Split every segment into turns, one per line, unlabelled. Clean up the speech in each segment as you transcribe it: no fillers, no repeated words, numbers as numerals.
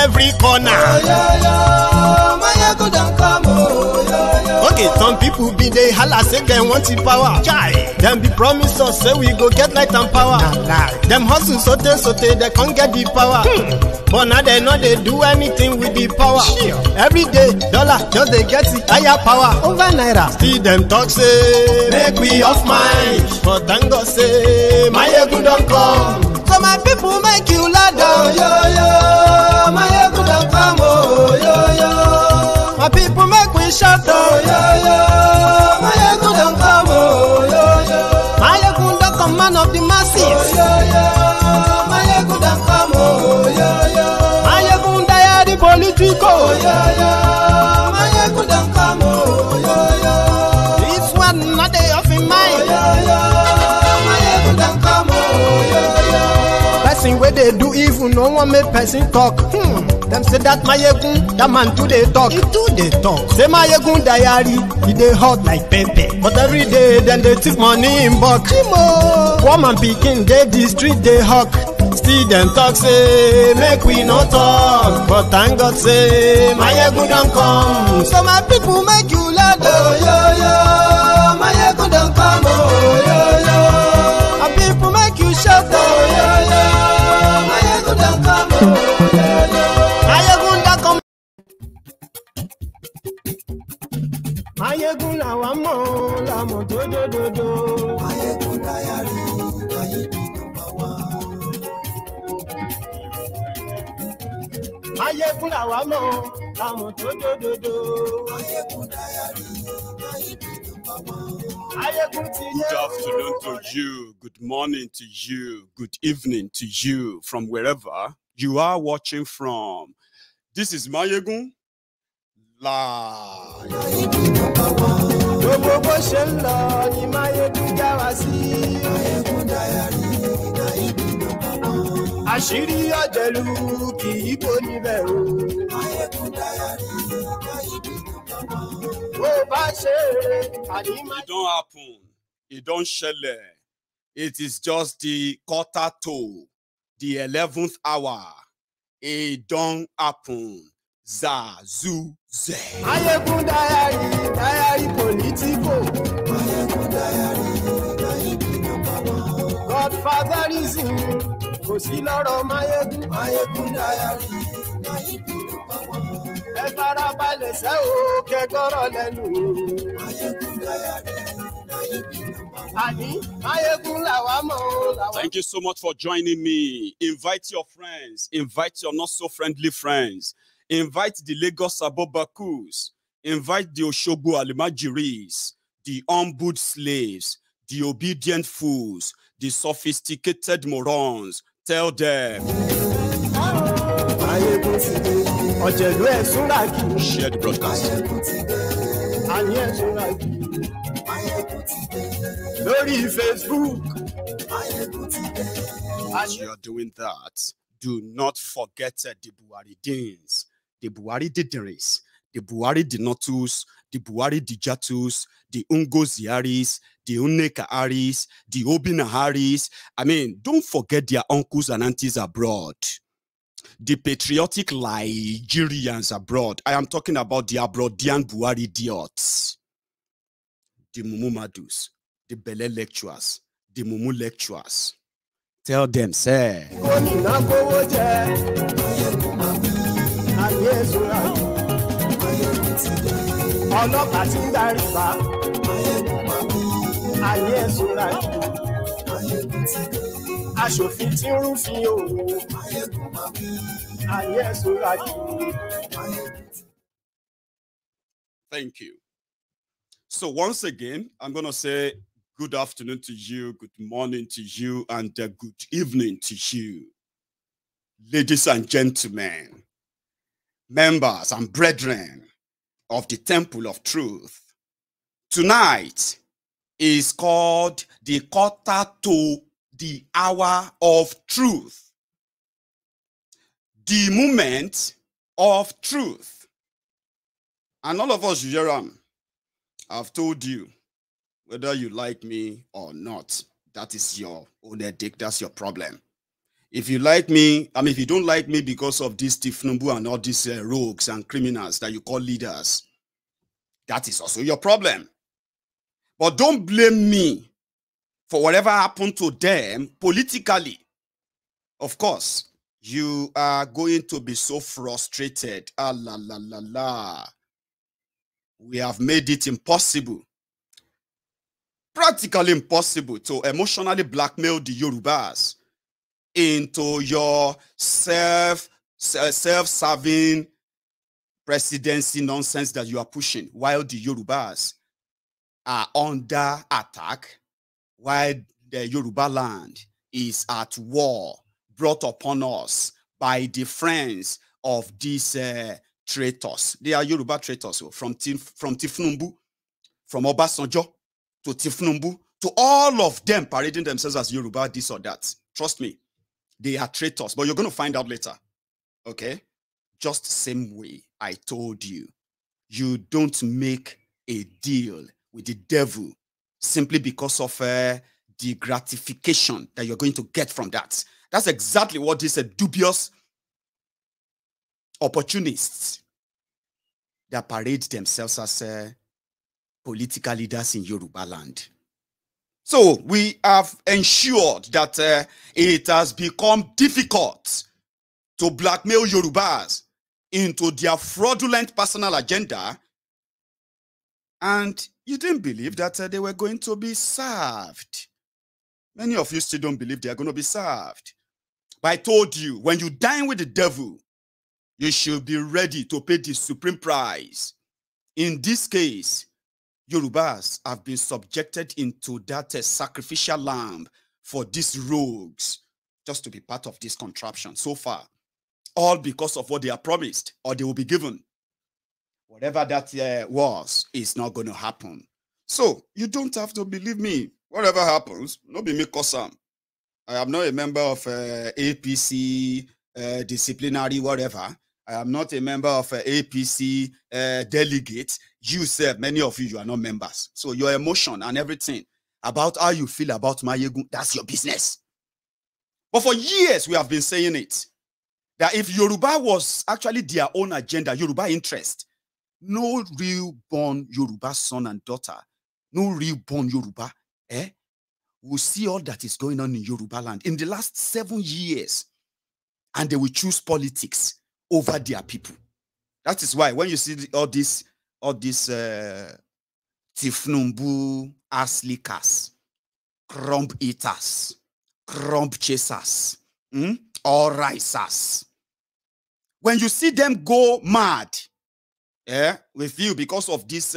every corner. Okay, some people be they holla say they want the power. Them be promise us say we go get light and power. Them hustle sote they can't get the power. But now they know they do anything with the power. Every day, dollar just they get the higher power over naira. See them talk say make we off mind, but thank God say my ego don't come. So my people make you lie down, my ego don't come, my people make we shut down, my ego don't come, my ego don't come, man of the masses, my ego don't come, my ego die the political, my ego don't come, this one not day off in mind, my ego don't come, person where they do evil, no one make person talk. Them say that Mayegun, that man too they talk. He too they talk. Say Mayegun diary, he they hot like pepper. But every day then they take money in bulk. Woman picking, they the street they hawk. Still them talk say make we no talk. But thank God say Mayegun don't come. So my people make you laugh. Mayegun don't come. My people make you shout. Mayegun don't come. Mayegun Lawan mo lamo dododo. Mayegun diary, Mayegun number one. Mayegun Lawan mo lamo dododo. Mayegun diary, Mayegun number one. Good
afternoon to you, good morning to you, good evening to you from wherever you are watching from. This is Mayegun Lawan. It don't happen. It don't shell. It is just the quarter to the 11th hour. It don't happen. Zazu ze.
Mayegun diary political.
Mayegun diary number one.
Godfatherism, kò sí lọ́rọ̀ Mayegun.
Mayegun diary number one.
Ẹ farabalẹ̀ sẹ́ o, kẹ́gọ́rọ̀ lẹ́nu.
Mayegun diary
Àní Mayegun Lawan mo.
Thank you so much for joining me. Invite your friends. Invite your not so friendly friends. Invite the Lagos Abobakus. Invite the Oshogbo Alimajiris, the humbled slaves, the obedient fools, the sophisticated morons. Tell them. Share the broadcast. As you are doing that, do not forget the Buharidins, the Buhari Dideris, the Buhari Dinotus, the Buhari Dijatus, the Ungoziaris, the Unekaharis, the Obinaharis. I mean, don't forget their uncles and aunties abroad. The patriotic Nigerians abroad. I am talking about the abroadian Buhari idiots. The Mumu Madus, the Bele lecturers, the Mumu lecturers. Tell them, say. Thank you. So once again, I'm going to say good afternoon to you, good morning to you, and good evening to you. Ladies and gentlemen, members and brethren of the Temple of Truth, tonight is called the quarter to the hour of truth. The moment of truth. And all of us, I've told you, whether you like me or not, that is your own edict, that's your problem. If you like me, I mean, if you don't like me because of this Tinubu and all these rogues and criminals that you call leaders, that is also your problem. But don't blame me for whatever happened to them politically. Of course, you are going to be so frustrated. Ah, la, la, la, la. We have made it impossible, practically impossible, to emotionally blackmail the Yorubas into your self-serving presidency nonsense that you are pushing, while the Yorubas are under attack, while the Yoruba land is at war, brought upon us by the friends of these traitors. They are Yoruba traitors, from Tinubu, from Obasanjo to Tinubu, to all of them parading themselves as Yoruba, this or that. Trust me, they are traitors, but you're going to find out later, okay? Just the same way I told you, you don't make a deal with the devil simply because of the gratification that you're going to get from that. That's exactly what these dubious opportunists that parade themselves as political leaders in Yoruba land. So we have ensured that it has become difficult to blackmail Yorubas into their fraudulent personal agenda, and you didn't believe that they were going to be served. Many of you still don't believe they are going to be served. But I told you, when you dine with the devil, you should be ready to pay the supreme price. In this case, Yorubas have been subjected into that sacrificial lamb for these rogues, just to be part of this contraption so far. All because of what they are promised or they will be given. Whatever that was is not going to happen. So you don't have to believe me. Whatever happens, not be me cosam. I am not a member of APC, disciplinary, whatever. I am not a member of APC delegate. You said, many of you are not members. So your emotion and everything about how you feel about Mayegun, that's your business. But for years, we have been saying it, that if Yoruba was actually their own agenda, Yoruba interest, no real born Yoruba son and daughter, no real born Yoruba, will see all that is going on in Yoruba land in the last 7 years, and they will choose politics over their people. That is why when you see all this Tinubu ass lickers, crumb eaters, crumb chasers, all risers, when you see them go mad with you because of this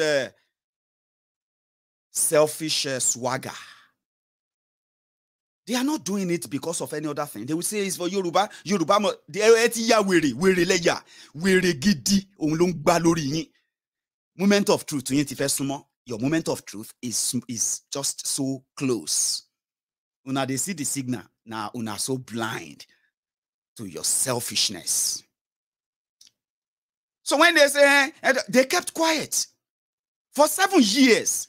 selfish swagger, they are not doing it because of any other thing. They will say it's for Yoruba. Yoruba, moment of truth. Your moment of truth is just so close. Una they see the signal. Now una so blind to your selfishness. So when they say they kept quiet for 7 years,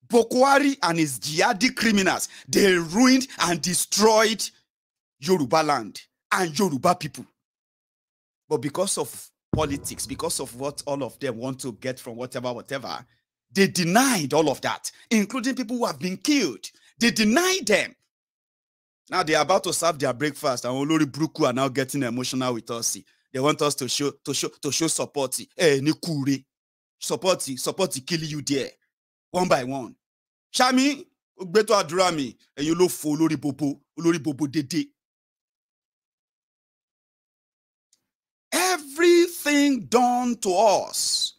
Bokwari and his jihadi criminals, they ruined and destroyed Yoruba land and Yoruba people. But because of politics, because of what all of them want to get from whatever, they denied all of that, including people who have been killed. They denied them. Now they are about to serve their breakfast, and Olori Bruku are now getting emotional with us. They want us to show support. Support killing you there. One by one. Shami, Beto Adurami, and you look for Olori Bobo Dede. Everything done to us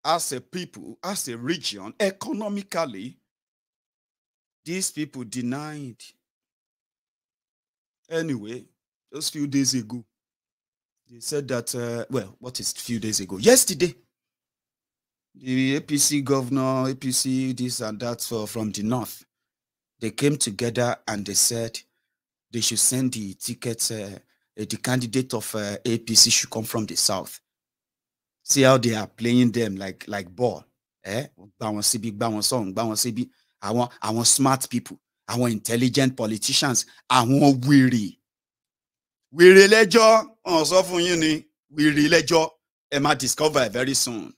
as a people, as a region, economically, these people denied. Anyway, just a few days ago, they said that, well, what is a few days ago? Yesterday, the APC governor, APC this and that from the north, they came together and they said they should send the tickets, the candidate of APC should come from the south. See how they are playing them like ball. I want smart people. Àwọn intelligent politicians, àwọn wèrè. Wèrè lẹ́jọ́, wọ́n sọ fún yín ni, wèrè lẹ́jọ́, ẹ máa discover very soon.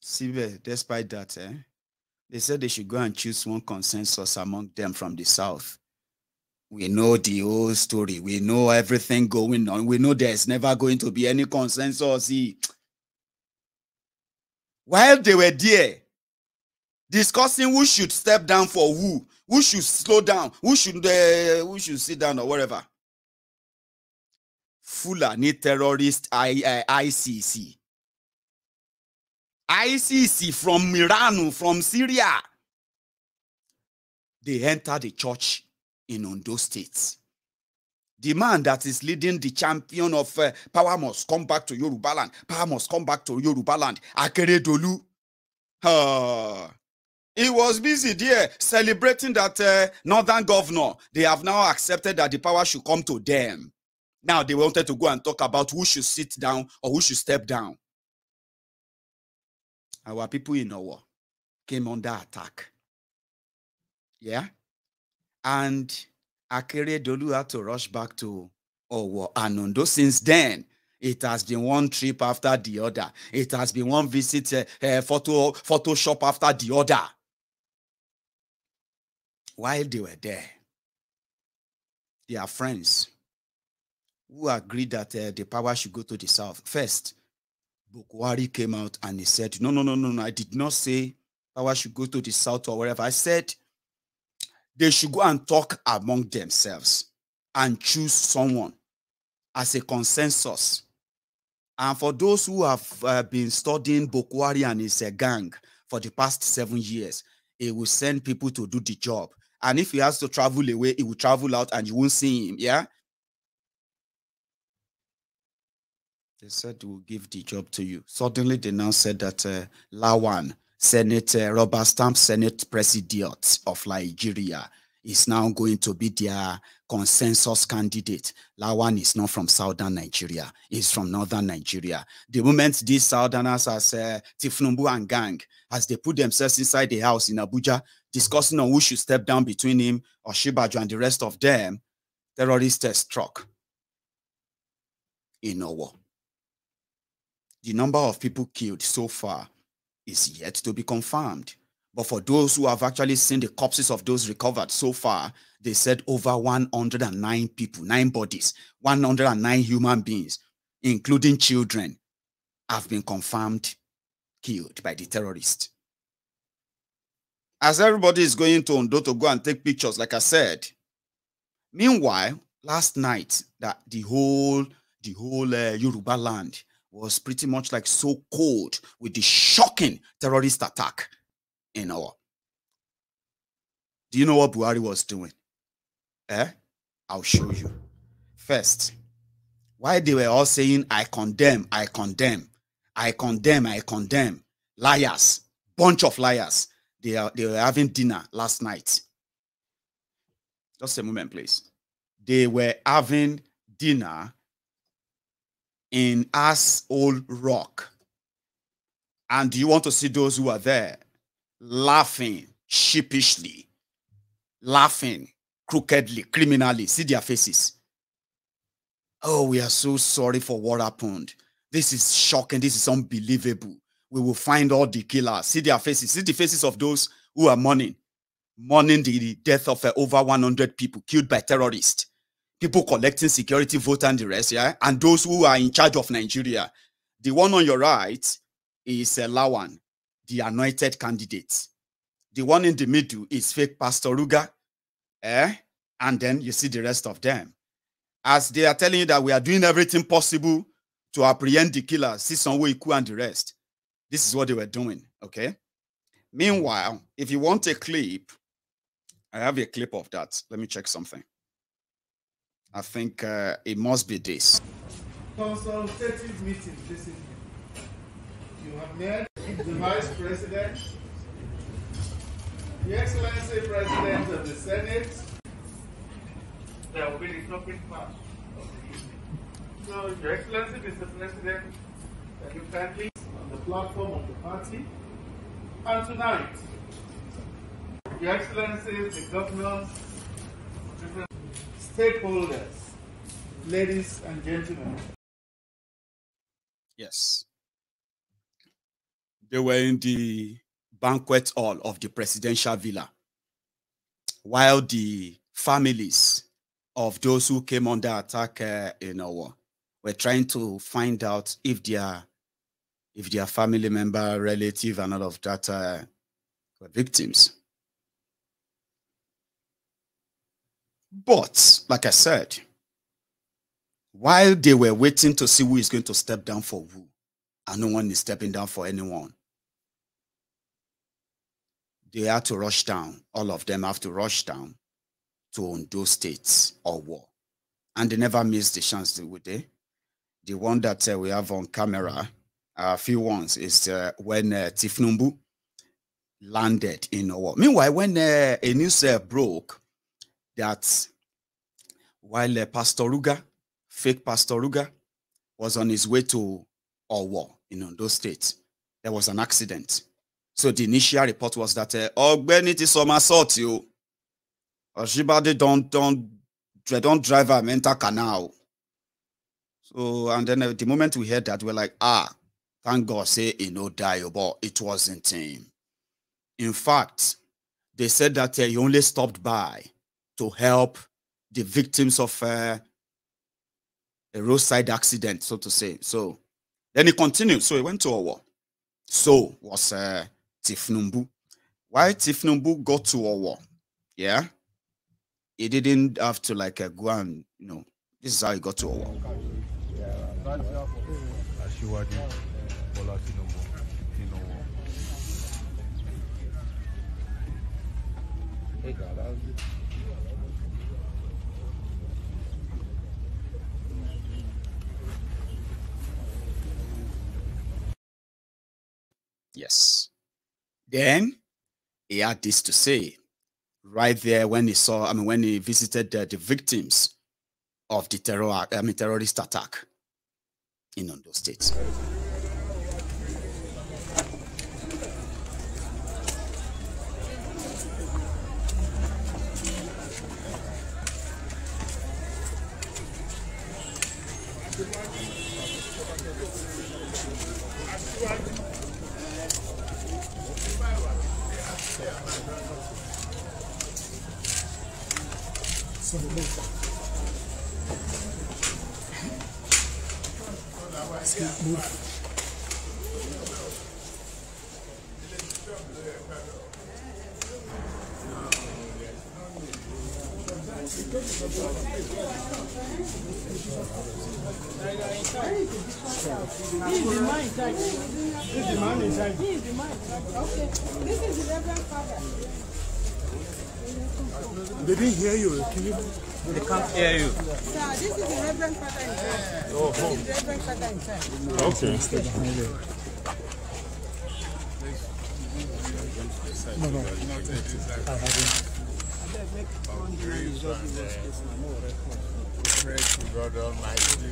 Síbẹ̀, despite that, they said they should go and choose one consensus among them from the south. We know the whole story. We know everything going on. We know there's never going to be any consensus. While they were there, discussing who should step down for who should slow down, who should sit down or whatever. Fulani terrorist ICC. ICC from Iran, from Syria. They entered the church in Ondo State. The man that is leading the champion of power must come back to Yoruba land. Power must come back to Yoruba land. Akeredolu. He was busy there celebrating that northern governor. They have now accepted that the power should come to them. Now they wanted to go and talk about who should sit down or who should step down. Our people in Owo came under attack. Yeah? And Akeredolu had to rush back to Owo and Ondo. Since then, it has been one trip after the other. It has been one visit, Photoshop after the other. While they were there, their friends who agreed that the power should go to the south. First, Bukwari came out and he said, no, I did not say power should go to the south or wherever. I said they should go and talk among themselves and choose someone as a consensus. And for those who have been studying Bukwari and his gang for the past 7 years, he will send people to do the job. And if he has to travel away, he will travel out and you won't see him, yeah? They said we'll give the job to you. Suddenly, they now said that Lawan, Robert Stamp Senate President of Nigeria, is now going to be their consensus candidate. Lawan is not from southern Nigeria. He's from northern Nigeria. The moment these southerners, as Tinubu and gang, as they put themselves inside the house in Abuja, discussing on who should step down between him, Osinbajo, and the rest of them, terrorists struck in Owo. The number of people killed so far is yet to be confirmed. But for those who have actually seen the corpses of those recovered so far, they said over 109 people, 9 bodies, 109 human beings, including children, have been confirmed killed by the terrorists. As everybody is going to Ondo to go and take pictures, like I said, meanwhile, last night, that the whole Yoruba land was pretty much like so cold with the shocking terrorist attack in Owo. Do you know what Buhari was doing? I'll show you. First, why they were all saying, I condemn, I condemn, I condemn, I condemn, liars, bunch of liars. They were having dinner last night. Just a moment, please. They were having dinner in Asshole Rock. And do you want to see those who are there laughing sheepishly, laughing crookedly, criminally? See their faces. Oh, we are so sorry for what happened. This is shocking. This is unbelievable. We will find all the killers. See their faces. See the faces of those who are mourning the death of over 100 people killed by terrorists. People collecting security vote and the rest, yeah? And those who are in charge of Nigeria. The one on your right is Lawan, the anointed candidate. The one in the middle is fake Pastor Ruga. And then you see the rest of them. As they are telling you that we are doing everything possible to apprehend the killers, Sisonwo Iku and the rest. This is what they were doing, okay? Meanwhile, if you want a clip, I have a clip of that. Let me check something. I think it must be this.
Consultative meeting this evening. You have met the Vice President, the Excellency President of the Senate. There will be the topic part of the evening. So, Your Excellency, Mr. President, that you kindly on the platform of the party. And tonight, Your Excellencies, the governors, different stakeholders, ladies and gentlemen.
Yes. They were in the banquet hall of the presidential villa, while the families of those who came under attack were trying to find out if their family member, relative, and all of that were victims. But, like I said, while they were waiting to see who is going to step down for who, and no one is stepping down for anyone, they had to rush down. All of them have to rush down to Ondo State or war. And they never missed the chance, would they? The one that we have on camera, a few ones, is when Tinubu landed in war. Meanwhile, when a news broke that while Pastor Ruga, fake Pastor Ruga, was on his way to Owo in Ondo State, there was an accident. So the initial report was that Ogbeni some assault you. Oshibade don't drive a mental canal. So and then the moment we heard that, we're like, thank God say he no die, but it wasn't him. In fact, they said that he only stopped by to help the victims of a roadside accident, so to say. So then he continued. So he went to Owo. So was Tinubu. Why Tinubu got to Owo? Yeah, he didn't have to go and this is how he got to Owo. Yes. Then he had this to say right there when he saw, when he visited the victims of the terrorist attack in Ondo State.
They didn't hear you. Can you?
They can't hear you.
Sir, this is the Reverend Father himself.
Oh,
This is the Reverend Father himself.
okay. Stay behind you. No.
Pray to God Almighty.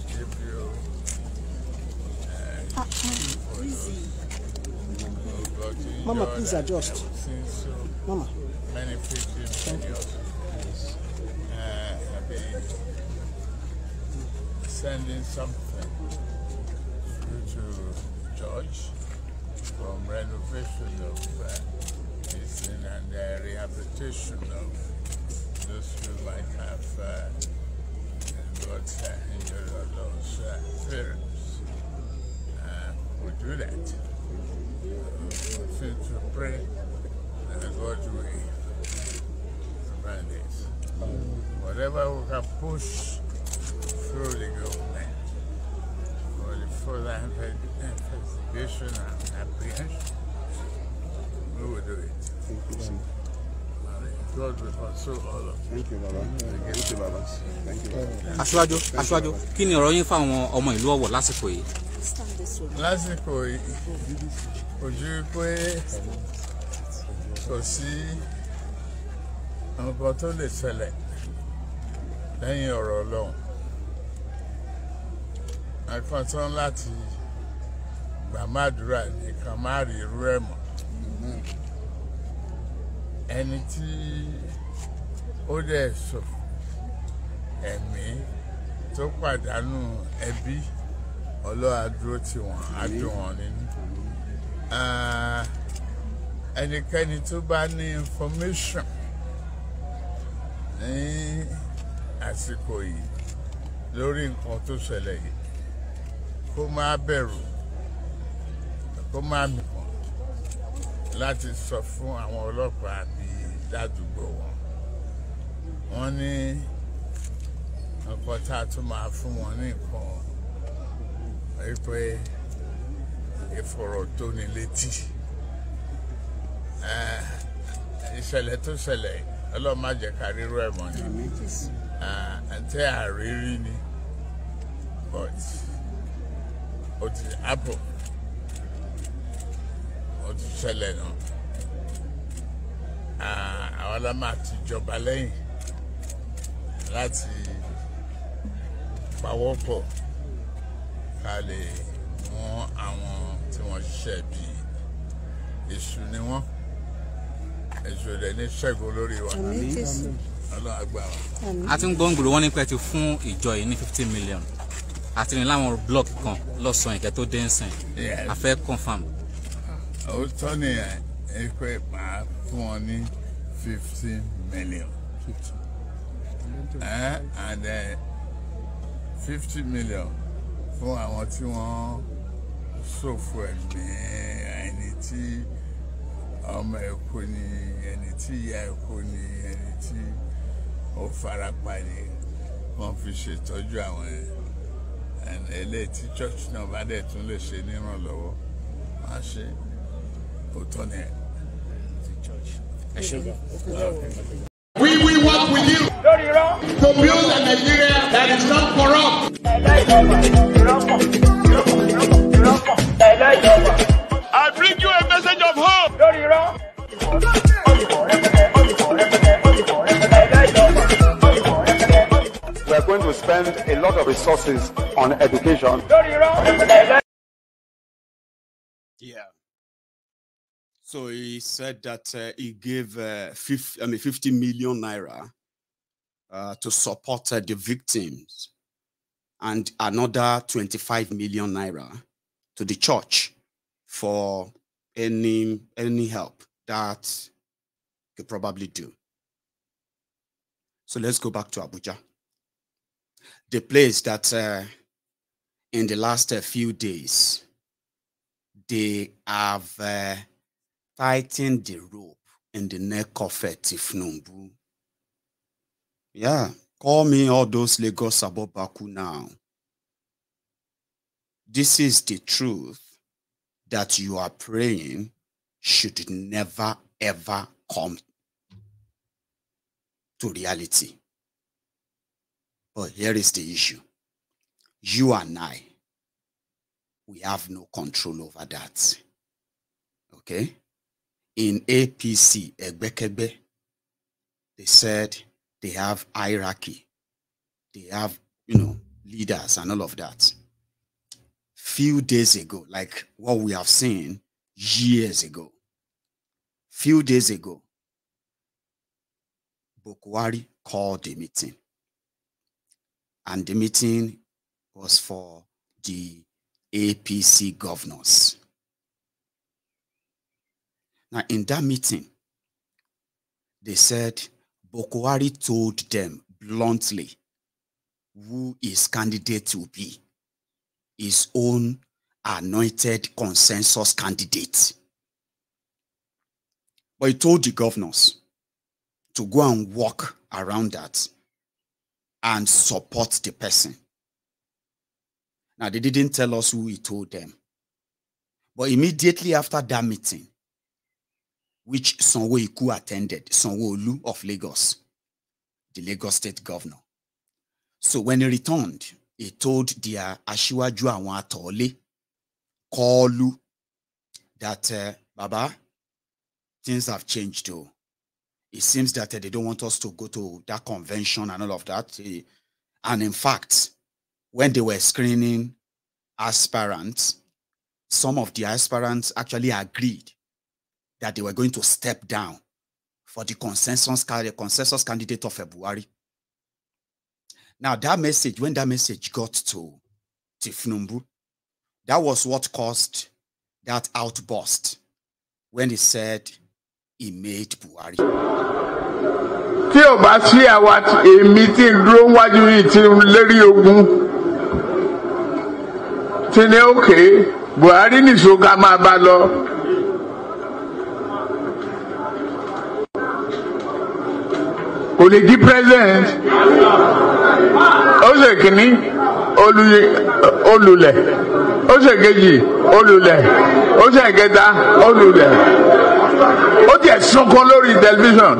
Give you
Mama, please adjust. Mama.
Many victims in your have been sending something to George from renovation of this thing and rehabilitation of those who might have got injured or those parents. We do that. We feel to pray that God will prevent this. Whatever we can push through the government for the further investigation and apprehension, we will do it. God will console all of you.
Thank you, Baba. Thank you, Baba. Thank you, Baba.
Aṣíwájú, kí ni ọ̀rọ̀ yín fáwọn ọmọ ìlú Ọ̀wọ̀ lásìkò yìí?
Lásìkò yìí, ojú pé kò sí nǹkan tó lè ṣẹlẹ̀ lẹ́yìn ọ̀rọ̀ Ọlọ́run. Àkàntán láti gbàmádùúrà nìkan má rí irú ẹ̀ mọ́.
ẹni tí ó dẹ̀ sọ ẹ̀mí tó pàdánù ẹbí Ọlọ́run á dúró tì wọ́n á dùn wọ́n nínú. Ẹnikẹ́ni tó bá ní information ní àsìkò yìí lórí nǹkan tó ṣẹlẹ̀ yìí kó má bẹ̀rù kó má mìkan láti sọ fún àwọn ọlọ́pàá àbí ládùúgbò wọn. Wọ́n ní nǹkan tá a tún máa fún wọn ní nǹkan wípé ìfọ̀rọ̀tónilétí ìṣẹ̀lẹ̀ tó ṣẹlẹ̀ Ọlọ́run má jẹ́ ká rírú ẹ̀ mọ́ ni tẹ́ àrírí ni but ó ti apple ó ti ṣẹlẹ̀ náà àwọn la máa ti jọba lẹ́yìn láti pawọ́pọ̀ ká lè mú àwọn tí wọ́n ṣiṣẹ́ bí èṣù ni wọ́n èṣù rẹ̀ ní ṣẹ́gun lórí wa Ọlọ́run á gbà wá.
a ti ń gbọ́ ń gbòòrò wọn ní pé ti fún ìjọ yìí ní 50 million àti ní láwọn block kan lọ́sàn-án ìkẹ́ tó dé ń sìn a fẹ́ confam.
Òótọ́ nìyẹn ẹ pé màá fún wọn ní 50 million and 50 million fún àwọn tí wọ́n ṣòfò ẹ̀mí ẹni tí ọmọ ẹ̀kọ́ ni ẹni tí ìyá ẹ̀kọ́ ni ẹni tí ó farapa ni wọ́n fi ṣètọ́jú àwọn eléyìí tí church náà bá dẹ̀ tún lè ṣe nírànlọ́wọ́ máa ṣe òótọ́ ni ẹ̀.
We will work with you to build a Nigeria that is not corrupt. I bring you a message of hope. We are going to spend a lot of resources on education.
Yeah. So he said that he gave 50 million naira to support the victims and another 25 million naira to the church for any help that could probably do. So let's go back to Abuja. The place that in the last few days, they have tightened the rope in the neck of Tinubu. Yeah, call me all those Lagos Abobaku now. This is the truth that you are praying should never, ever come to reality. But here is the issue. You and I, we have no control over that. Okay? In APC, Egbekebe, they said they have hierarchy. They have, leaders and all of that. Few days ago, like what we have seen years ago, few days ago, Bokwari called a meeting. And the meeting was for the APC governors. Now, in that meeting, they said Bokwari told them bluntly who his candidate will be, his own anointed consensus candidate. But he told the governors to go and walk around that and support the person. Now, they didn't tell us who he told them. But immediately after that meeting, which Sanwo-Iku attended, Sanwo-Olu of Lagos, the Lagos State governor. So when he returned, he told their Asiwaju Awon Atole, Kolu, that, Baba, things have changed too. It seems that they don't want us to go to that convention and all of that. And in fact, when they were screening aspirants, some of the aspirants actually agreed that they were going to step down for the consensus candidate of February. Now that message, when that message got to Tinubu, that was what caused that outburst when he said he made Buhari.
Tí o bá sí àwa èmi tí ń dúró wájú yìí tí ń lérí ogun tí ní òkè Buhari nìṣó ká máa bá lọ. Kò lè di president. Ó ṣe kìíní olùlẹ̀. Ó ṣe kejì olùlẹ̀. Ó ṣe kẹta olùlẹ̀. Ó tiẹ̀ sunkún lórí tẹlifíṣàn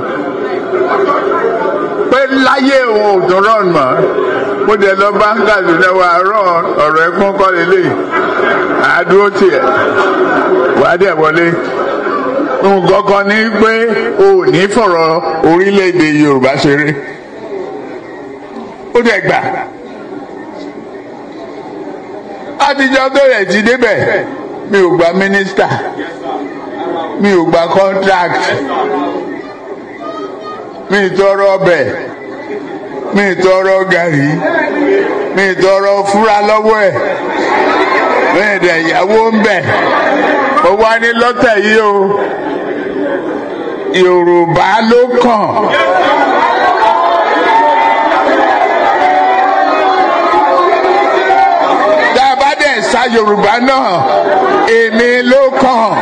pé láyé òun ò tún rán mọ́. Mo dẹ̀ lọ bá ń gàdùn lẹ́wọ̀ àárọ̀ ọ̀rọ̀ ẹ̀kún kọ́ lélẹ̀. Àdúró tiẹ̀ wàá dẹ̀ wọlé. Nǹkan kan ní pé o ò ní fọ̀rọ̀ orílẹ̀-èdè Yorùbá ṣeré. Ó dẹ̀ gbà. Àtijọ́ tó rẹ̀ ti débẹ̀ mi ò gba mínísítà mi ò gba contract mi ì tọrọ ọbẹ̀ mi ì tọrọ gàrí mi ì tọrọ fúra lọ́wọ́ ẹ̀ mi ì dẹ̀ ìyàwó ń bẹ̀ ó wá ní lọ́tẹ̀ yìí o Yorùbá ló kàn. Tá a bá dẹ̀ sa Yorùbá náà èmi ló kàn.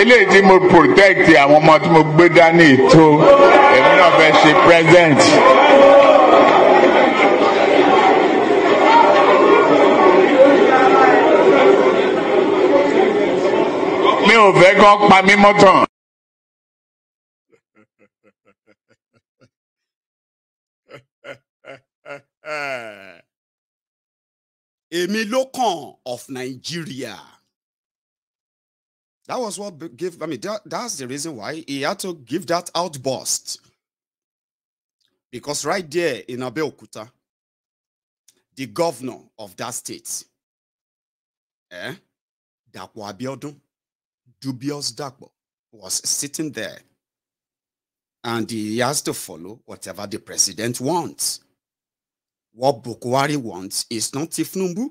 Eléyìí tí mo protect àwọn ọmọ tí mo gbé dání tó èmi náà fẹ́ ṣe present. Mi ò fẹ́ kán pa mí mọ́tàn.
Èmi ló kàn of Nigeria. That was what gave, that's the reason why he had to give that outburst. Because right there in Abeokuta, the governor of that state, Dapo Abiodun, Dubious Dapo, was sitting there. And he has to follow whatever the president wants. What Buhari wants is not Tinubu.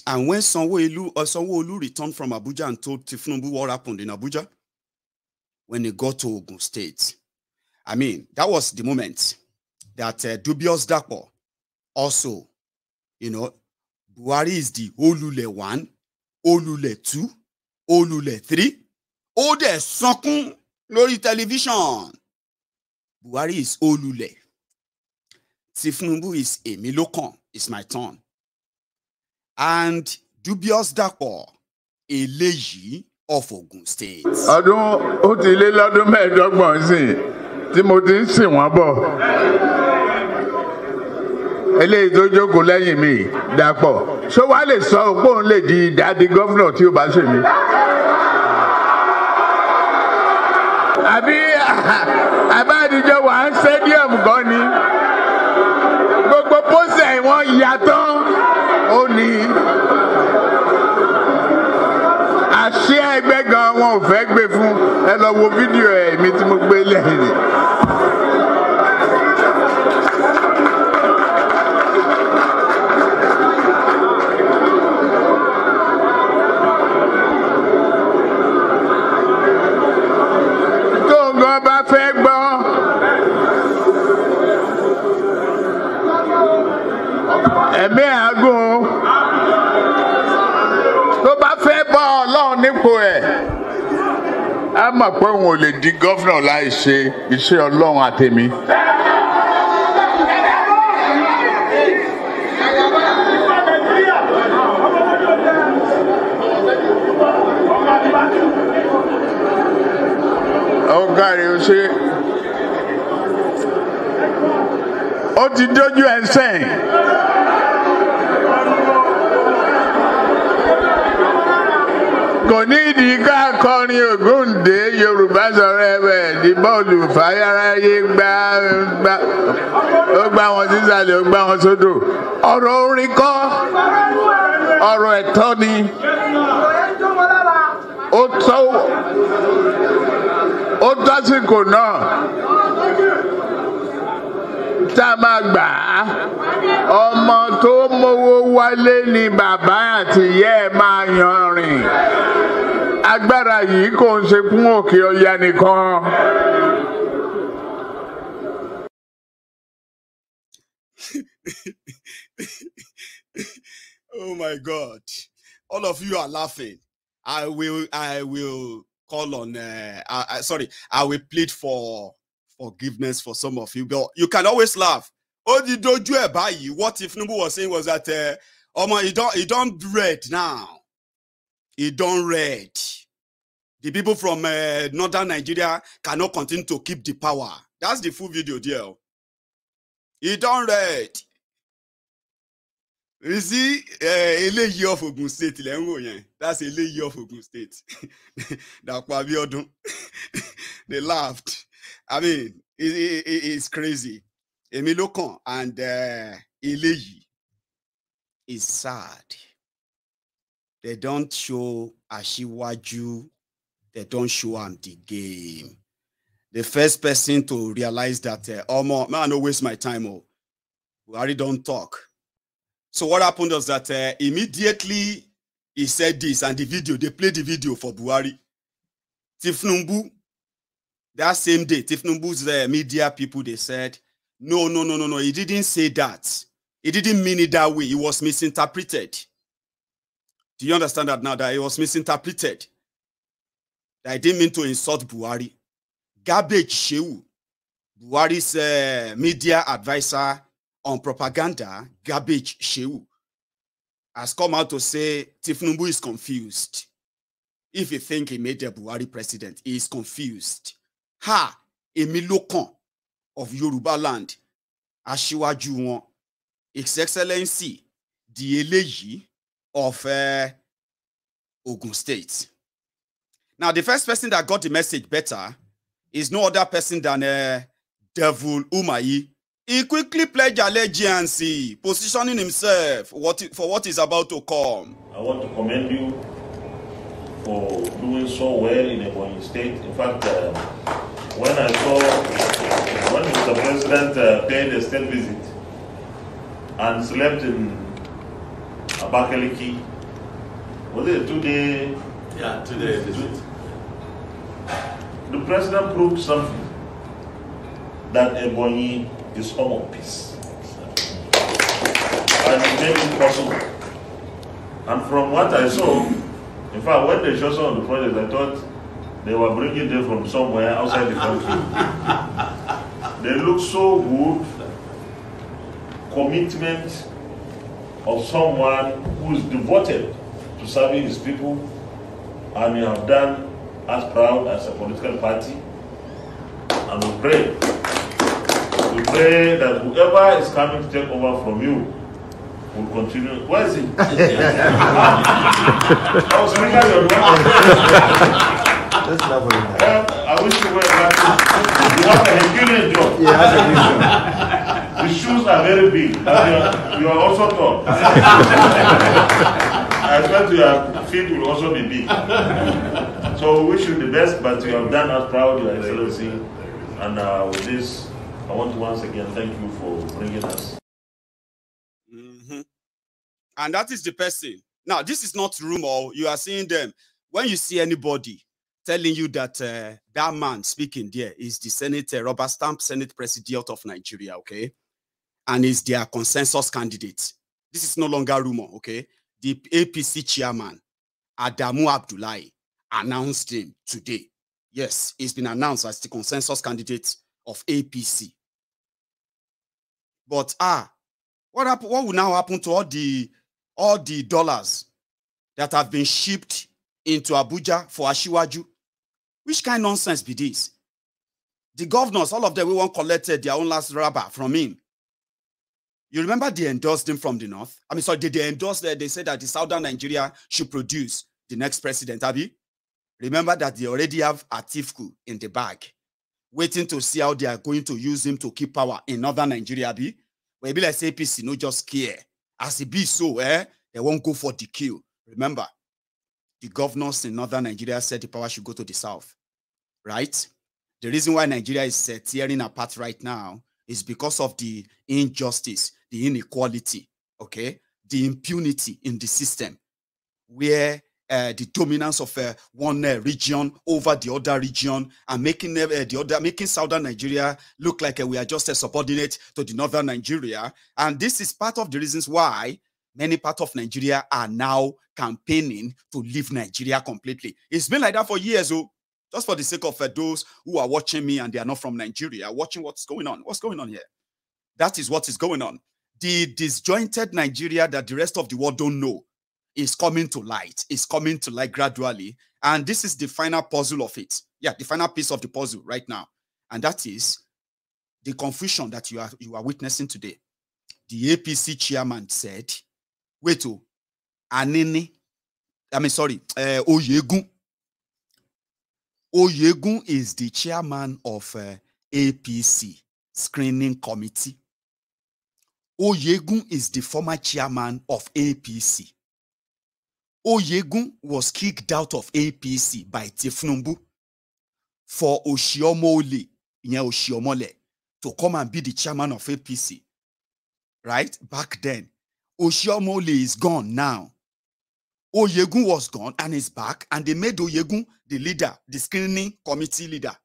And when Sanwo-Olu returned from Abuja and told Tinubu what happened in Abuja, when he got to Ogun State, I mean, that was the moment that Dubious Dapo also, you know, Buhari is the Olule 1, Olule 2, Olule 3, Ode Sokun Lori television. Buhari is Olule. Tinubu is Emilokan. It's my turn. And Dubious Dapo, Eleyi of Ogun State.
Ọdún ó ti lé lọ́dún mẹ́ẹ̀ẹ́dọ́gbọ̀n sí tí mo ti ń sìn wọ́n bọ̀. Eléyìí tó jókòó lẹ́yìn mi Dàpọ̀. Ṣé wàá lè sọ pé òun lè di dáàdi gọ́fúnà tí ó bá ṣe mí? Àbí àbádìjọ wà ń stadium gan ni. Gbogbo pósẹ̀ wọn yàtọ̀ ó ní. Àṣé ẹgbẹ́ gan wọn ò fẹ́ gbé fún ẹ lọ wo fídíò ẹ̀ mi tí mo gbé lẹ́yìn. Tóńgọ́ bá fẹ́ gbọ́. Ẹ̀mí àgùn tó bá fẹ́ bọ́ Ọlọ́run nípò ẹ̀ á mọ̀ pé òun ò lè di gọ́fúnà láì ṣe iṣẹ́ Ọlọ́run àtẹ̀mí. Ọ̀gá rẹ̀ ó ṣe ó ti dójú ẹ̀ sẹ́yìn. Kò ní ìdí ká kọrin Ògúndé Yorùbá sọ̀rọ̀ ẹ̀wẹ̀ ní bọ́ọ̀lù fàyàráyé ó gbá wọn sísàlẹ̀ ó gbá wọn sódò. Ọ̀rọ̀ orin kọ́ ọ̀rọ̀ ẹ̀tọ́ ni ó tásìkò náà tá a máa gbà á ọmọ tó mówó wálé ni bàbá àti ìyá ẹ̀ máa yan rìn agbára yìí kò ń ṣe fún Òkè Ọya nìkan.
Oh my God. All of you are laughing. I will call on, I will plead for forgiveness for some of you, but you can always laugh. Oh, what if Tinubu was saying was that, he don't read now. He don't read. The people from northern Nigeria cannot continue to keep the power. That's the full video there. He don't read. You see, eléyìí of Ogun State, that's eléyìí of Ogun State. They laughed. I mean, it's crazy. Emilokan and eléyìí is sad. They don't show Ashiwaju. They don't show him the game. The first person to realize that, man, I don't waste my time. We already don't talk. So what happened was that immediately he said this, and the video, they played the video for Buhari. Tinubu, that same day, Tinubu's media people, they said, no, he didn't say that. He didn't mean it that way. It was misinterpreted. Do you understand that now, that it was misinterpreted? That I didn't mean to insult Buhari. Garbage Shehu, Buhari's media advisor on propaganda, Garbage Shehu, has come out to say Tinubu is confused. If you think he made the Buhari president, he is confused. Ha! Emilokan of Yoruba land, Ashiwaju won, His Excellency, the eléyìí of Ogun State. Now, the first person that got the message better is no other person than Devil Umahi. He quickly pledged allegiance, positioning himself for what is about to come.
I want to commend you for doing so well in Ebonyi State. In fact, when Mr. President paid a state visit and slept in Abakaliki, was it a 2-day?
Yeah, 2-day visit.
The president proved something, that Ebonyi is home of peace. And it made it possible. And from what I saw, in fact, when they showed some of the projects, I thought they were bringing them from somewhere outside the country. They look so good. Commitment of someone who is devoted to serving his people, and you have done us proud as a political party. And we pray that whoever is coming to take over from you will continue. Where is he? I was thinking your I wish you were back. You have a Herculean job. The shoes are very big. You are also tall. I expect your feet will also be big. So we wish you the best, but you have done us proud, Your Excellency. And with this, I want to once again thank you for bringing us.
And that is the person. Now, this is not rumor. You are seeing them. When you see anybody telling you that that man speaking there is the Senate, rubber stamp Senate President of Nigeria, okay? And is their consensus candidate. This is no longer rumor, okay? The APC chairman, Adamu Abdullahi, announced him today. Yes, he's been announced as the consensus candidate of APC. But what will now happen to all the dollars that have been shipped into Abuja for Ashiwaju? Which kind of nonsense be this? The governors, all of them, we want collected their own last rubber from him. You remember they endorsed him from the north? I mean, sorry, they endorsed that. They said that the southern Nigeria should produce the next president, Abi. Remember that they already have Atiku in the bag, waiting to see how they are going to use him to keep power in northern Nigeria, Abi. Where be like APC, no just care. As it be so, They won't go for the queue. Remember, the governors in northern Nigeria said the power should go to the south, right? The reason why Nigeria is tearing apart right now is because of the injustice, the inequality, okay? The impunity in the system, where the dominance of one region over the other region and making southern Nigeria look like we are just a subordinate to the northern Nigeria. And this is part of the reasons why many parts of Nigeria are now campaigning to leave Nigeria completely. It's been like that for years, just for the sake of those who are watching me and they are not from Nigeria, watching what's going on. What's going on here? That is what is going on. The disjointed Nigeria that the rest of the world don't know is coming to light. It's coming to light gradually. And this is the final puzzle of it. Yeah, the final piece of the puzzle right now. And that is the confusion that you are witnessing today. The APC chairman said, Oyegun. Oyegun is the chairman of APC screening committee. Oyegun is the former chairman of APC. Oyegun was kicked out of APC by Tinubu for Oshiomole to come and be the chairman of APC. Right? Back then. Oshiomole is gone now. Oyegun was gone and is back, and they made Oyegun the leader, the screening committee leader.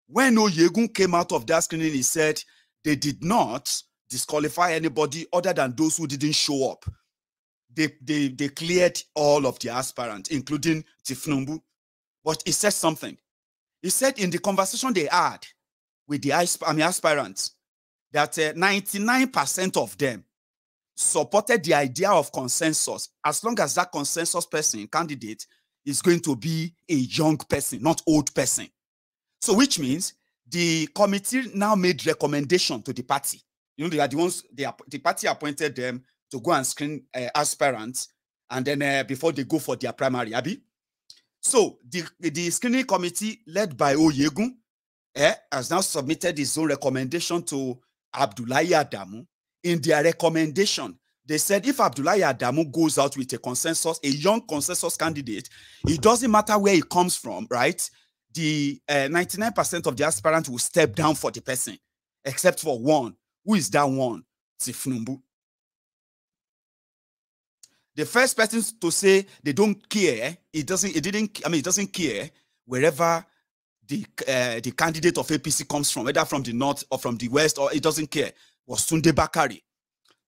When Oyegun came out of that screening, he said they did not disqualify anybody other than those who didn't show up. They cleared all of the aspirants, including Tinubu. But he said something. He said in the conversation they had with the aspirants that 99% of them supported the idea of consensus, as long as that consensus person, candidate, is going to be a young person, not old person. So which means the committee now made recommendation to the party. You know, they are the ones, the party appointed them to go and screen aspirants, and then before they go for their primary, Abi. So the screening committee led by Oyegun has now submitted his own recommendation to Abdullahi Adamu. In their recommendation, they said if Abdullahi Adamu goes out with a consensus, a young consensus candidate, it doesn't matter where he comes from, right? The 99% of the aspirants will step down for the person, except for one. Who is that one? Tinubu. The first person to say they don't care, it doesn't care wherever the candidate of APC comes from, whether from the north or from the west, or it doesn't care, was Tunde Bakari.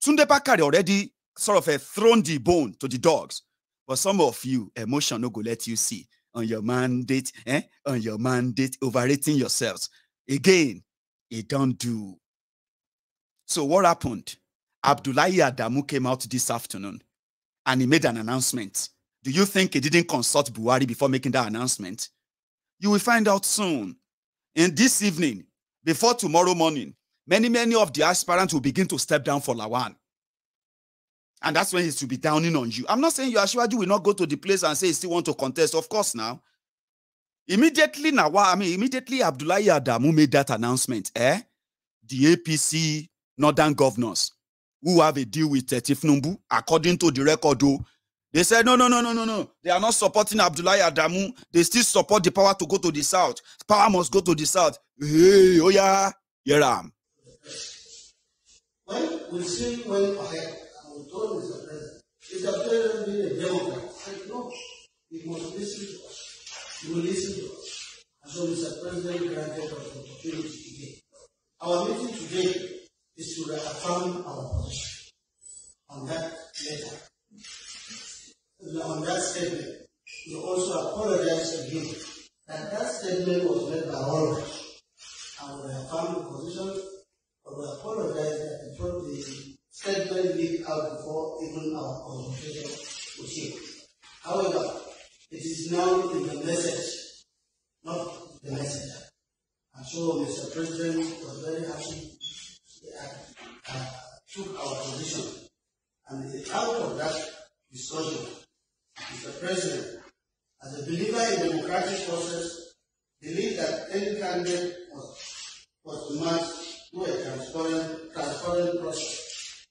Tunde Bakari already sort of thrown the bone to the dogs. But some of you, emotion no go let you see on your mandate, overrating yourselves. Again, it don't do. So what happened? Abdullahi Adamu came out this afternoon and he made an announcement. Do you think he didn't consult Buhari before making that announcement? You will find out soon. And this evening, before tomorrow morning, many of the aspirants will begin to step down for Lawan. And that's when he should be downing on you. I'm not saying you Ashwaju will not go to the place and say he still want to contest. Of course now. Immediately Abdullahi Adamu made that announcement. The APC northern governors who have a deal with Tinubu, according to the record, they said, no. They are not supporting Abdullahi Adamu. They still support the power to go to the south. Power must go to the south. Hey, oh yeah, Yeram.
When we see when ahead, and we told Mr. President, Mr. President being a Democrat, said no, he must listen to us. He will listen to us. And so Mr. President granted us the opportunity today. Our meeting today is to reaffirm our position on that letter. On that statement, we also apologize again that statement was made by all of us. And we reaffirm the position. But we apologize that the statement leaked out before even our consultation with you. However, it is now in the message, not the messenger. And so Mr. President was very happy took our position. And out of that discussion, Mr. President, as a believer in democratic process, believe that any candidate was to match to a transparent process.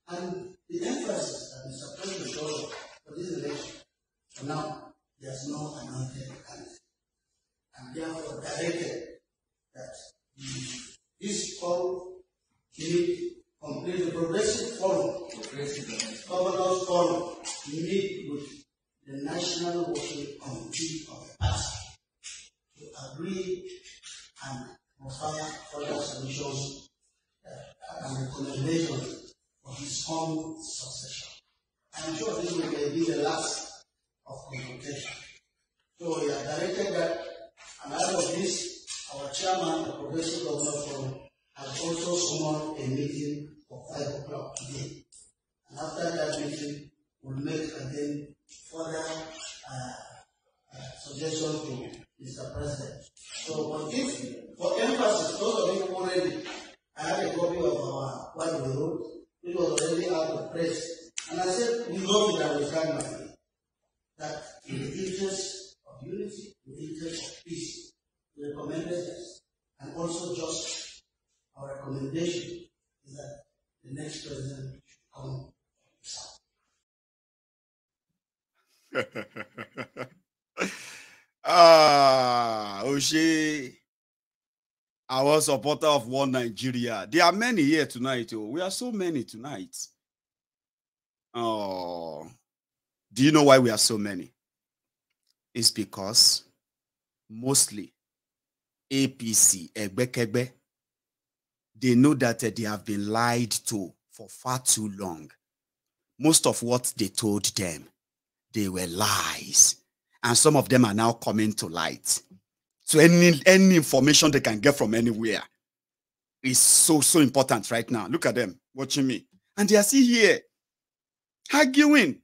And the emphasis that For now, there's no anointed candidate. And therefore directed that this forum meet complete the progressive forum, governors forum, meet with the National Working Committee of the party to agree and offer further solutions and recommendations for his own succession. I'm sure this will be the last of consultation. So we are directed that, and out of this, our chairman, the Progressive Governor Forum, has also summoned a meeting for 5 o'clock today. And after that meeting, we'll make again further suggestions to Mr. President. So, but if, for emphasis, those of you already, I have a copy of our what we wrote. It was already out of the press. And I said, we wrote it and we stand by it. That in the interest of unity, in the interest of peace, we recommended this. And also just our recommendation is that the next president should come south.
Oshé, our supporter of One Nigeria. There are many here tonight. Oh. We are so many tonight. Oh, do you know why we are so many? It's because mostly APC, Egbekegbe, they know that they have been lied to for far too long. Most of what they told them, they were lies. And some of them are now coming to light. So any information they can get from anywhere is so important right now. Look at them watching me. And they are still here arguing.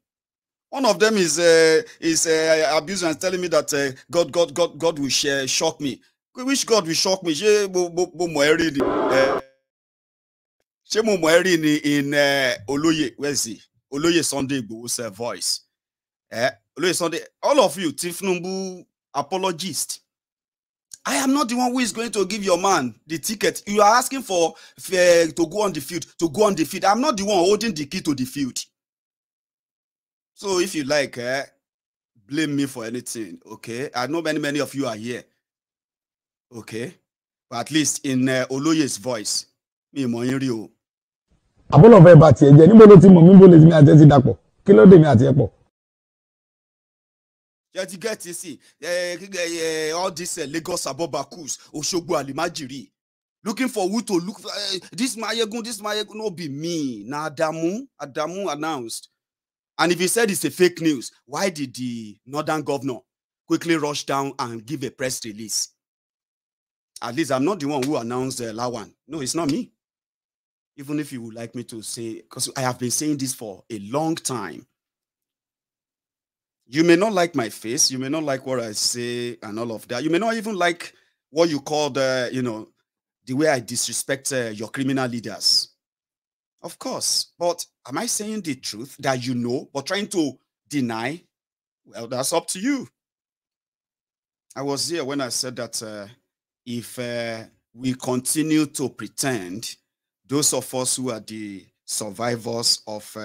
One of them is abusing and telling me that God will shock me. Which God will shock me? In Oloye, where is he? Oloye Sunday Igbo's voice. Oloye Sunday, all of you, Tinubu apologist. I am not the one who is going to give your man the ticket. You are asking for to go on the field, I'm not the one holding the key to the field. So if you like, blame me for anything, okay? I know many of you are here, okay? But at least in Oloye's voice, me moyinri o.
Abolo fe ba ti eje níbo ló ti mọ̀ mí bo le mi àti ti dàpọ̀. Kí ló dé mi àti ẹ pọ̀.
You get to see all this Lagos Abobakus, Oshogbo Alimajiri, looking for who to look for. This Mayegun, no be me. Na Adamu announced. And if he said it's a fake news, why did the northern governor quickly rush down and give a press release? At least I'm not the one who announced Lawan. No, it's not me. Even if you would like me to say, because I have been saying this for a long time. You may not like my face. You may not like what I say and all of that. You may not even like what you call the way I disrespect your criminal leaders. Of course. But am I saying the truth that you know, but trying to deny? Well, that's up to you. I was here when I said that if we continue to pretend, those of us who are the survivors of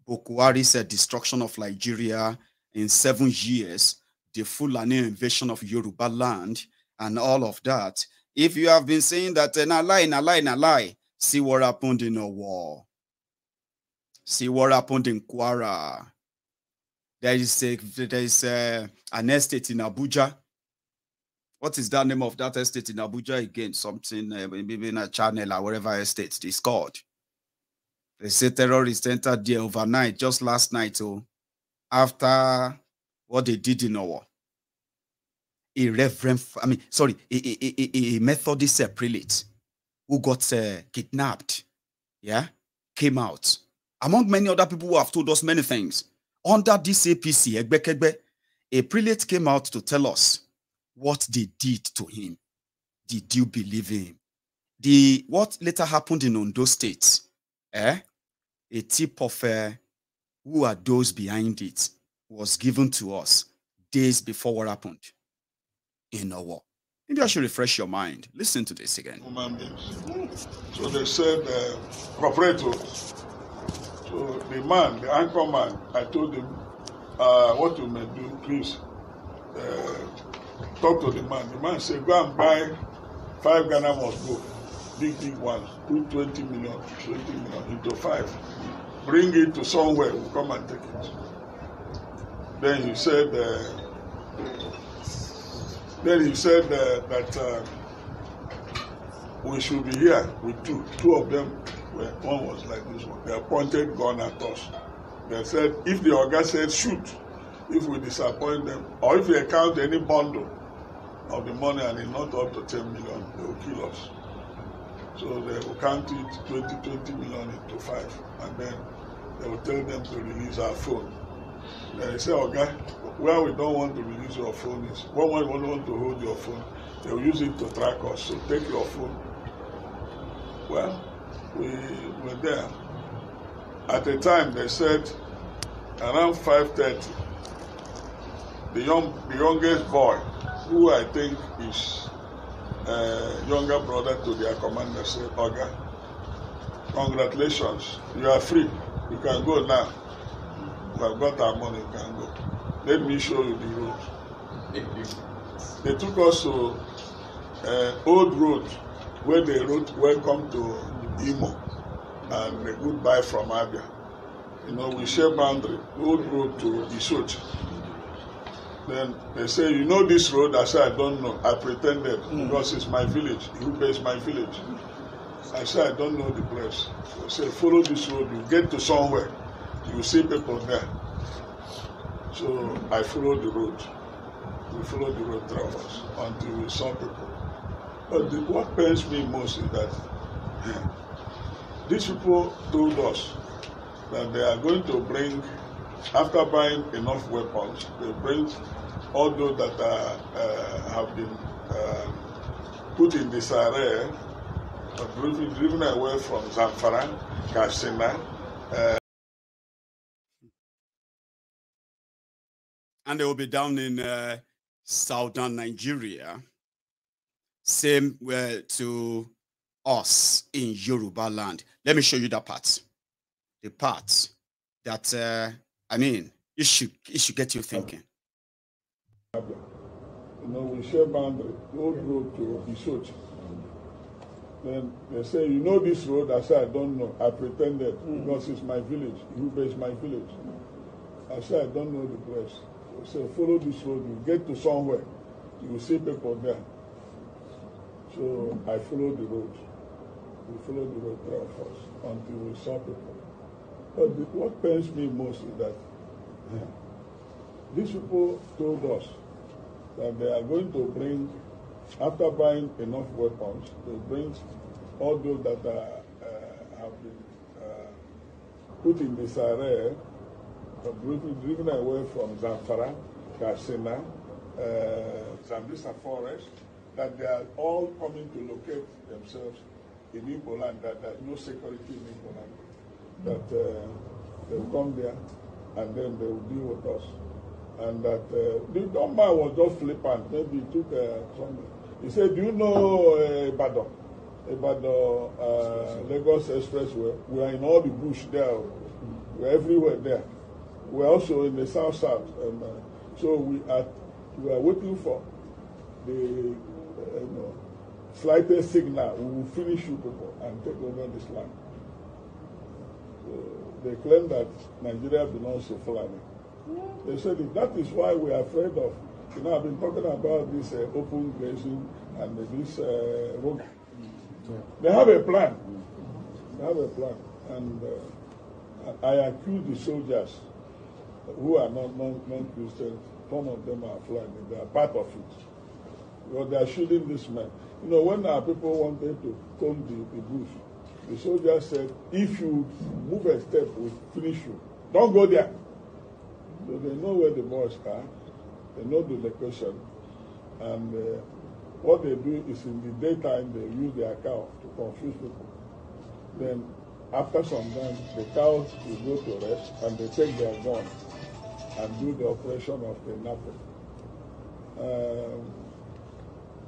Buhari's destruction of Nigeria in 7 years, the Fulani invasion of Yoruba land, and all of that. If you have been saying that, na lie, see what happened in a war. See what happened in Kwara. There is an estate in Abuja. What is that name of that estate in Abuja again? Something, maybe in a channel or whatever estate it's called. They say terrorists entered there overnight, just last night. Oh. After what they did in our a Methodist prelate who got kidnapped, came out. Among many other people who have told us many things. Under this APC, a prelate came out to tell us what they did to him. Did you believe him? What later happened in Ondo State, a tip of who are those behind it was given to us days before what happened in our war. Maybe I should refresh your mind. Listen to this again.
So they said, cooperate. So the man, the anchor man, I told him, what you may do, please, talk to the man. The man said, go and buy 5 Ghana must go. Big ones. Put 20 million into 5. Bring it to somewhere. We'll come and take it. Then he said, that we should be here with 2. 2 of them, one was like this one. They pointed gun at us. They said, if the Oga said shoot, if we disappoint them, or if we account any bundle of the money and it's not up to 10 million, they will kill us. So they will count it 20 million into 5, and then they will tell them to release our phone. Then they say, Oga, where we don't want to release your phone is, when we want to hold your phone, they will use it to track us, so take your phone. Well, we were there. At the time, they said, around 5:30, the youngest boy, who I think is younger brother to their commander, said, Oga, congratulations, you are free. You can go now. We have got our money, you can go. Let me show you the road. They took us to old road where they wrote welcome to Imo and goodbye from Abia. You know, we share boundary, old road to Isochi. Then they say, you know this road? I said, I don't know. I pretended because it's my village. Irupe is my village. I said, I don't know the place. So I said, follow this road. You get to somewhere. You see people there. So I followed the road. We followed the road through us until we saw people. But what pains me most is that these people told us that they are going to bring, after buying enough weapons, they bring all those that have been put in disarray, driven away from Zamfara, Katsina.
And they will be down in southern Nigeria. Same to us in Yoruba land. Let me show you that part. The part that, I mean, it should get you thinking.
You know, we share boundary, old road to Isochi. Then they say, you know this road? I said, I don't know. I pretended because it's my village. Irupe is my village. I said, I don't know the place. So follow this road. You get to somewhere. You will see people there. So I followed the road. We followed the road through us until we saw people. But what pains me most is that these people told us that they are going to bring, after buying enough weapons, they bring all those that have been put in disarray, driven away from Zamfara, Katsina, Zambisa forest, that they are all coming to locate themselves in Igbo land, that there's no security in Igbo land, that they will come there and then they will deal with us. And that the young man was just flippant. Maybe he took something. He said, do you know Ibadan? Lagos Expressway? We are in all the bush there. We're everywhere there. We're also in the south. So we are waiting for the slightest signal. We will finish you people and take over this land. So they claim that Nigeria belongs to Fulani. They said that is why we are afraid of. You know, I've been talking about this open grazing and this road. They have a plan. They have a plan. And I accuse the soldiers who are non-Christians. Some of them are Fulani. They are part of it. Because they are shooting this man. You know, when our people wanted to comb the bush, the soldiers said, if you move a step, we'll finish you. Don't go there. So they know where the boys are. They know the location. And what they do is in the daytime, they use their cow to confuse people. Then after some time, the cows will go to rest and they take their gun and do the operation of the napping.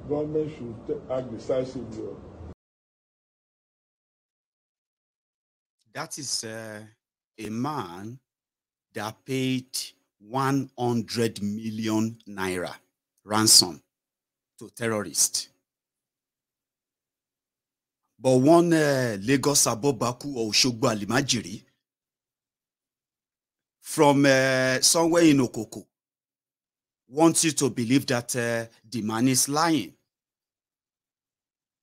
Government should act decisively.
That is a man that paid 100 million naira ransom to terrorists. But one Lagos Abobaku or Oshogbo Alimajiri from somewhere in Okoko wants you to believe that the man is lying.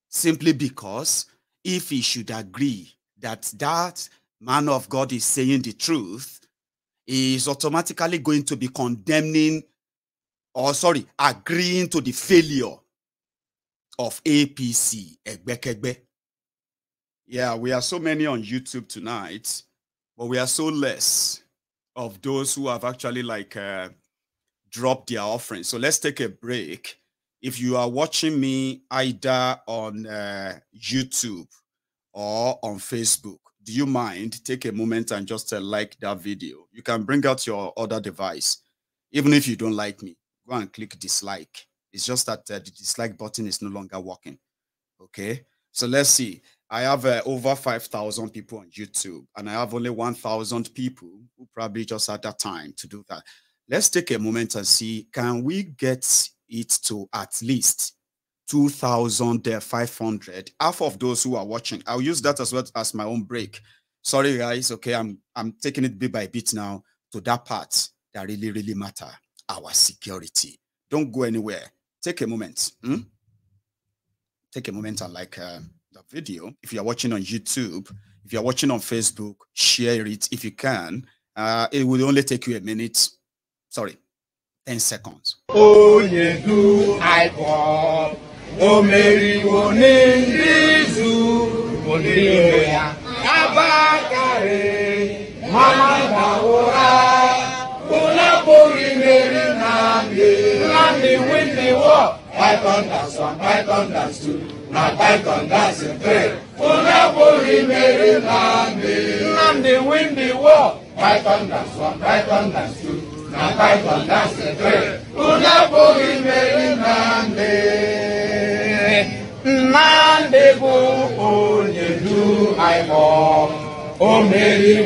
Simply because if he should agree that that man of God is saying the truth, he is automatically going to be condemning, or sorry, agreeing to the failure of APC. Yeah, we are so many on YouTube tonight, but we are so less of those who have actually dropped their offering. So let's take a break. If you are watching me either on YouTube or on Facebook, do you mind take a moment and just like that video? You can bring out your other device. Even if you don't like me, go and click dislike. It's just that the dislike button is no longer working. Okay, so let's see. I have over 5,000 people on YouTube, and I have only 1,000 people who probably just had that time to do that. Let's take a moment and see, can we get it to at least 2,500? Half of those who are watching, I'll use that as well as my own break. Sorry, guys. Okay, I'm taking it bit by bit now to that part that really matter, our security. Don't go anywhere. Take a moment. Take a moment and like the video. If you're watching on YouTube, if you're watching on Facebook, share it if you can. It will only take you a minute. Sorry, 10 seconds.
Oh, you do I call. Oh, Mary, Abakare, Mama Baora, Ulapuri Mary Nandi, win the war. Python, that's one, Python, that's two. Now Python, that's a three. Ulapuri Mary Nandi, win the war. Python, that's one, Python, that's two. Now Python, that's a three. Ulapuri Mary Nandi, go, oh, you do I call. Oh, Mary,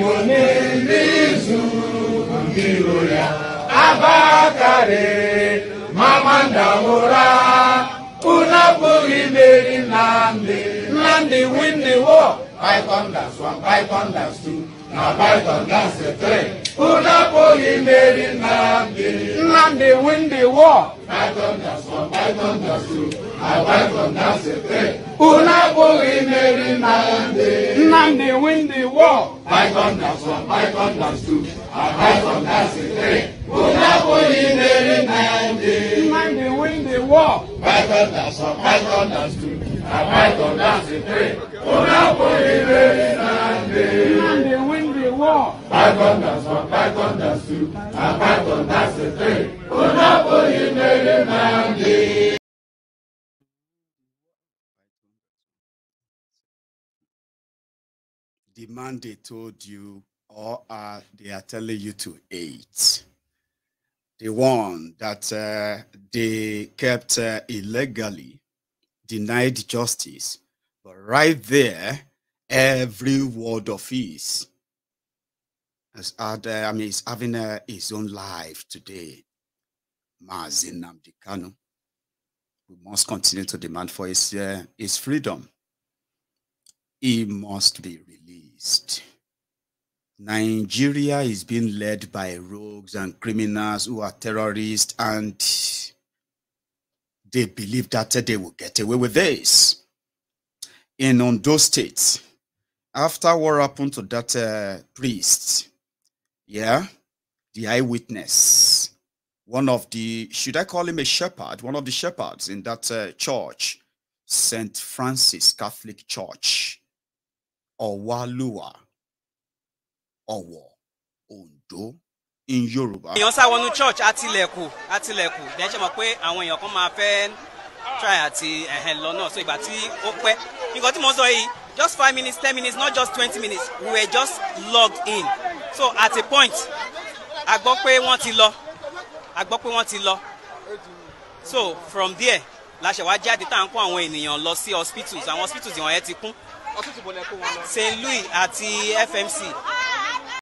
Abakare, Mama Daura, Unapuri Mary Nandi, win the war. Python, that's one, Python, that's two. Now Python, that's a three. Unapuri Mary Nandi, win the war. Python, that's one, Python, that's two. Now Python, that's a three. Unapuri Mary Nandi, win the war. Python, that's one, Python, that's two. Now Python, that's a three. Unapuri Mary Nandi, win the war. Python, that's one, Python, that's two. Now Python, that's a three. Unapuri Mary Nandi, win the war. Python, that's one, Python, that's two. Now Python, that's a three. Unapuri Mary Nandi.
The man they told you, or they are telling you to hate. The one that they kept illegally, denied justice. But right there, every word of his has had, is having his own life today. Mazi Nnamdi Kanu. We must continue to demand for his freedom. He must be released. Nigeria is being led by rogues and criminals who are terrorists, and they believe that they will get away with this. In Ondo State, after what happened to that priest, yeah, the eyewitness, one of the, should I call him a shepherd? One of the shepherds in that church, St. Francis Catholic Church, Ọ̀wálúwà, Ọ̀wọ̀, Ondo, in Yoruba.
Èèyàn sá wọnú church àtìlẹ̀kù then ṣe mọ̀ pé àwọn èèyàn kan máa fẹ́ try àti lọ náà, so ìgbà tí ó pẹ́ nǹkan tí mo sọ yìí just 5 minutes 10 minutes not just 20 minutes we were just logged in, so at a point a gbọ́ pé wọ́n ti lọ so from there la ṣe wá jáde tá à ń kó àwọn ènìyàn lọ sí hospitals, àwọn hospitals ìwọ̀nyẹn ti kún, St. Louis àti FMC